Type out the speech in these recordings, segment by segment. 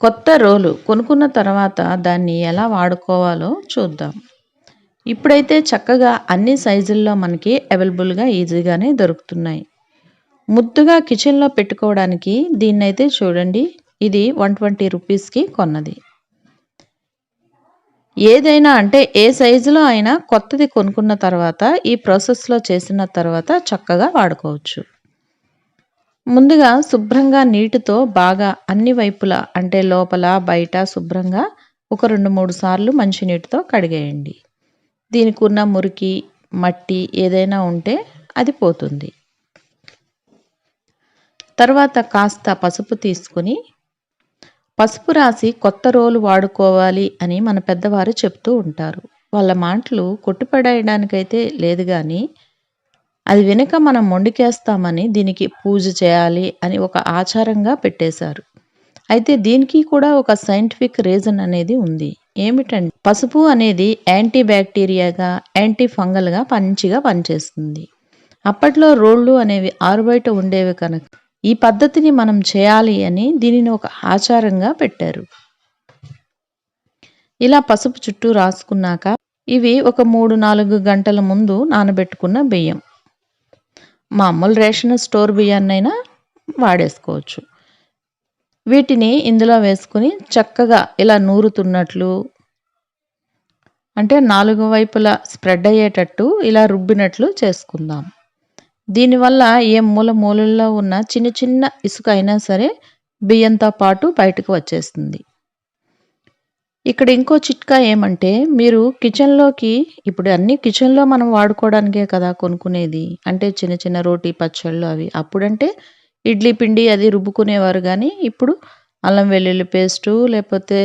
కొత్త రోలు కొనుక్కున్న తర్వాత దాన్ని ఎలా వాడుకోవాలో చూద్దాం. ఇప్పుడైతే చక్కగా అన్ని సైజుల్లో మనకి అవైలబుల్‌గా ఈజీగానే దొరుకుతున్నాయి. ముద్దుగా కిచెన్‌లో పెట్టుకోవడానికి దీన్నైతే చూడండి. ఇది 120 రూపీస్‌కి కొన్నది. ఏదైనా అంటే ఏ సైజులో అయినా కొత్తది కొనుక్కున్న తర్వాత ఈ ప్రాసెస్‌లో చేసిన తర్వాత చక్కగా వాడుకోవచ్చు. ముందుగా శుభ్రంగా నీటితో బాగా అన్ని వైపులా అంటే లోపల, బయట శుభ్రంగా ఒక 2, 3 సార్లు మంచినీటితో కడిగేయండి. దీనికున్న మురికి, మట్టి ఏదైనా ఉంటే అది పోతుంది. తర్వాత కాస్త పసుపు తీసుకొని పసుపు రాసి కొత్త రోలు వాడుకోవాలి అని మన పెద్దవారు చెప్తూ ఉంటారు. వాళ్ళ మాటలు కొట్టిపడేయడానికైతే లేదు గానీ అది వినక మనం మొండికేస్తామని దీనికి పూజ చేయాలి అని ఒక ఆచారంగా పెట్టేశారు. అయితే దీనికి కూడా ఒక సైంటిఫిక్ రీజన్ అనేది ఉంది. ఏమిటంటే పసుపు అనేది యాంటీ బ్యాక్టీరియాగా, యాంటీ ఫంగల్‌గా మంచిగా పనిచేస్తుంది. అప్పట్లో రోళ్ళు అనేవి ఆరుబయట ఉండేవి కనుక ఈ పద్ధతిని మనం చేయాలి అని దీనిని ఒక ఆచారంగా పెట్టారు. ఇలా పసుపు చుట్టూ రాసుకున్నాక ఇవి ఒక 3, 4 గంటల ముందు నానబెట్టుకున్న బియ్యం. మామూలు రేషన్ స్టోర్ బియ్యాన్నైనా వాడేసుకోవచ్చు. వీటిని ఇందులో వేసుకొని చక్కగా ఇలా నూరుతున్నట్లు అంటే 4 వైపులా స్ప్రెడ్ అయ్యేటట్టు ఇలా రుబ్బినట్లు చేసుకుందాం. దీనివల్ల ఏ మూలల్లో ఉన్న చిన్న చిన్న ఇసుక అయినా సరే బియ్యంతో పాటు బయటకు వచ్చేస్తుంది. ఇక్కడ ఇంకో చిట్కా ఏమంటే మీరు కిచెన్‌లోకి ఇప్పుడు అన్నీ కిచెన్‌లో మనం వాడుకోవడానికే కదా కొనుక్కునేది. అంటే చిన్న చిన్న రోటీ పచ్చళ్ళు అవి. అప్పుడంటే ఇడ్లీ పిండి అది రుబ్బుకునేవారు గానీ, ఇప్పుడు అల్లం వెల్లుల్లి పేస్టు లేపోతే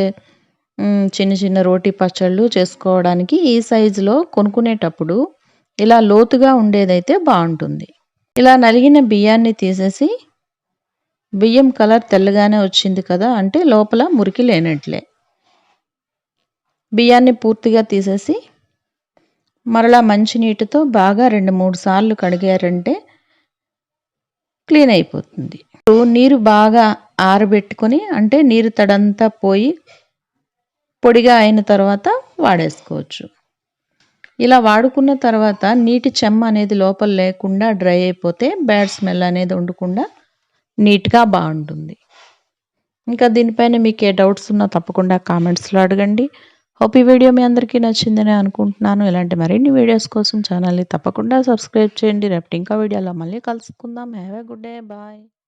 చిన్న చిన్న రోటీ పచ్చళ్ళు చేసుకోవడానికి ఈ సైజులో కొనుక్కునేటప్పుడు ఇలా లోతుగా ఉండేదైతే బావుంటుంది. ఇలా నలిగిన బియ్యాన్ని తీసేసి బియ్యం కలర్ తెల్లగానే వచ్చింది కదా! అంటే లోపల మురికి లేనట్లే. బియ్యాన్ని పూర్తిగా తీసేసి మరలా మంచినీటితో బాగా 2, 3 సార్లు కడిగారంటే క్లీన్ అయిపోతుంది. నీరు బాగా ఆరబెట్టుకొని అంటే నీరు తడంతా పోయి పొడిగా అయిన తర్వాత వాడేసుకోవచ్చు. ఇలా వాడుకున్న తర్వాత నీటి చెమ్మ అనేది లోపల లేకుండా డ్రై అయిపోతే బ్యాడ్ స్మెల్ అనేది ఉండకుండా నీట్‌గా బావుంటుంది. ఇంకా దీనిపైన మీకు ఏ డౌట్స్ ఉన్నా తప్పకుండా కామెంట్స్‌లో అడగండి. హోప్ ఈ వీడియో మీ అందరికీ నచ్చిందని అనుకుంటున్నాను. ఇలాంటి మరిన్ని వీడియోస్ కోసం ఛానల్‌ని తప్పకుండా సబ్స్క్రైబ్ చేయండి. రేపటి ఇంకో వీడియోలో మళ్ళీ కలుసుకుందాం. Have a good day. Bye.